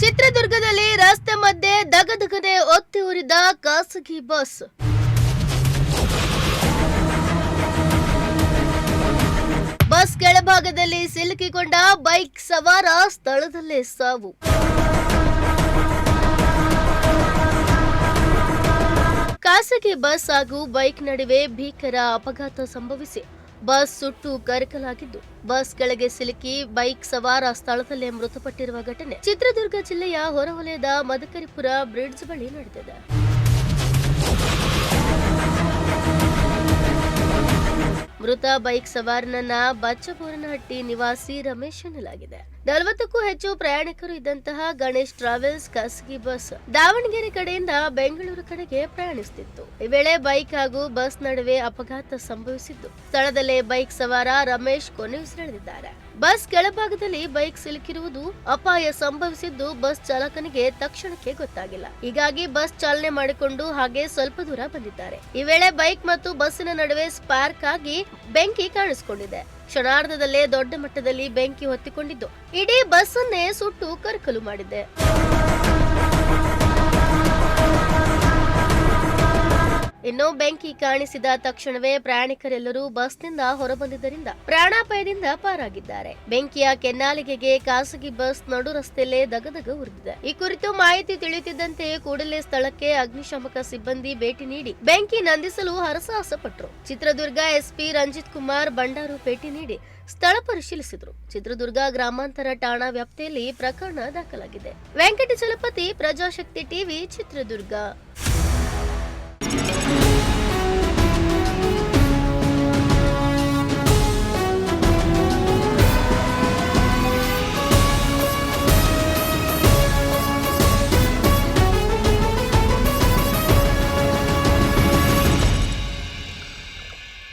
ಚಿತ್ರದುರ್ಗದಲ್ಲಿ ರಸ್ತೆ ಮಧ್ಯೆ ದಗದಗನೆ ಒತ್ತಿ ಉರಿದ ಖಾಸಗಿ ಬಸ್. ಬಸ್ ಕೆಳಭಾಗದಲ್ಲಿ ಸಿಲುಕಿಕೊಂಡ ಬೈಕ್ ಸವಾರ ಸ್ಥಳದಲ್ಲೇ ಸಾವು. ಖಾಸಗಿ ಬಸ್ ಹಾಗೂ ಬೈಕ್ ನಡುವೆ ಭೀಕರ ಅಪಘಾತ ಸಂಭವಿಸಿ ಬಸ್ ಸುಟ್ಟು ಕರಕಲಾಗಿದ್ದು, ಬಸ್ ಕೆಳಗೆ ಸಿಲುಕಿ ಬೈಕ್ ಸವಾರ ಸ್ಥಳದಲ್ಲೇ ಮೃತಪಟ್ಟಿರುವ ಘಟನೆ ಚಿತ್ರದುರ್ಗ ಜಿಲ್ಲೆಯ ಹೊರವಲಯದ ಮದಕರಿಪುರ ಬ್ರಿಡ್ಜ್ ಬಳಿ ನಡೆದಿದೆ. ಮೃತ ಬೈಕ್ ಸವಾರನನ್ನ ಬಚ್ಚಬೋರನಹಟ್ಟಿ ನಿವಾಸಿ ರಮೇಶ್ ಎನ್ನಲಾಗಿದೆ. 40ಕ್ಕೂ ಹೆಚ್ಚು ಪ್ರಯಾಣಿಕರು ಇದ್ದಂತಹ ಗಣೇಶ್ ಟ್ರಾವೆಲ್ಸ್ ಖಾಸಗಿ ಬಸ್ ದಾವಣಗೆರೆ ಕಡೆಯಿಂದ ಬೆಂಗಳೂರು ಕಡೆಗೆ ಪ್ರಯಾಣಿಸುತ್ತಿತ್ತು. ಈ ವೇಳೆ ಬೈಕ್ ಹಾಗೂ ಬಸ್ ನಡುವೆ ಅಪಘಾತ ಸಂಭವಿಸಿದ್ದು, ಸ್ಥಳದಲ್ಲೇ ಬೈಕ್ ಸವಾರ ರಮೇಶ್ ಕೊನೆಯುಸಿರೆಳೆದಿದ್ದಾರೆ. ಬಸ್ ಕೆಳಭಾಗದಲ್ಲಿ ಬೈಕ್ ಸಿಲುಕಿರುವುದು ಅಪಾಯ ಸಂಭವಿಸಿದ್ದು, ಬಸ್ ಚಾಲಕನಿಗೆ ತಕ್ಷಣಕ್ಕೆ ಗೊತ್ತಾಗಿಲ್ಲ. ಹೀಗಾಗಿ ಬಸ್ ಚಾಲನೆ ಮಾಡಿಕೊಂಡು ಹಾಗೆ ಸ್ವಲ್ಪ ದೂರ ಬಂದಿದ್ದಾರೆ. ಈ ವೇಳೆ ಬೈಕ್ ಮತ್ತು ಬಸ್ಸಿನ ನಡುವೆ ಸ್ಪಾರ್ಕ್ ಆಗಿ ಬೆಂಕಿ ಕಾಣಿಸಿಕೊಂಡಿದೆ. ಕ್ಷಣಾರ್ಧದಲ್ಲೇ ದೊಡ್ಡ ಮಟ್ಟದಲ್ಲಿ ಬೆಂಕಿ ಹೊತ್ತಿಕೊಂಡಿದ್ದು, ಇಡೀ ಬಸ್ ಅನ್ನೇ ಸುಟ್ಟು ಕರಕಲು ಮಾಡಿದೆ. ಇನ್ನು ಬೆಂಕಿ ಕಾಣಿಸಿದ ತಕ್ಷಣವೇ ಪ್ರಯಾಣಿಕರೆಲ್ಲರೂ ಬಸ್ನಿಂದ ಹೊರಬಂದಿದ್ದರಿಂದ ಪ್ರಾಣಾಪಾಯದಿಂದ ಪಾರಾಗಿದ್ದಾರೆ. ಬೆಂಕಿಯ ಕೆನ್ನಾಲಿಗೆಗೆ ಖಾಸಗಿ ಬಸ್ ನಡು ರಸ್ತೆಯಲ್ಲೇ ದಗದಗ ಉರಿದಿದೆ. ಈ ಕುರಿತು ಮಾಹಿತಿ ತಿಳಿಯುತ್ತಿದ್ದಂತೆ ಕೂಡಲೇ ಸ್ಥಳಕ್ಕೆ ಅಗ್ನಿಶಾಮಕ ಸಿಬ್ಬಂದಿ ಭೇಟಿ ನೀಡಿ ಬೆಂಕಿ ನಂದಿಸಲು ಹರಸಾಹಸ ಪಟ್ಟರು. ಚಿತ್ರದುರ್ಗ ಎಸ್ಪಿ ರಂಜಿತ್ ಕುಮಾರ್ ಬಂಡಾರು ಭೇಟಿ ನೀಡಿ ಸ್ಥಳ ಪರಿಶೀಲಿಸಿದರು. ಚಿತ್ರದುರ್ಗ ಗ್ರಾಮಾಂತರ ಠಾಣಾ ವ್ಯಾಪ್ತಿಯಲ್ಲಿ ಪ್ರಕರಣ ದಾಖಲಾಗಿದೆ. ವೆಂಕಟಚಲಪತಿ, ಪ್ರಜಾಶಕ್ತಿ ಟಿವಿ, ಚಿತ್ರದುರ್ಗ.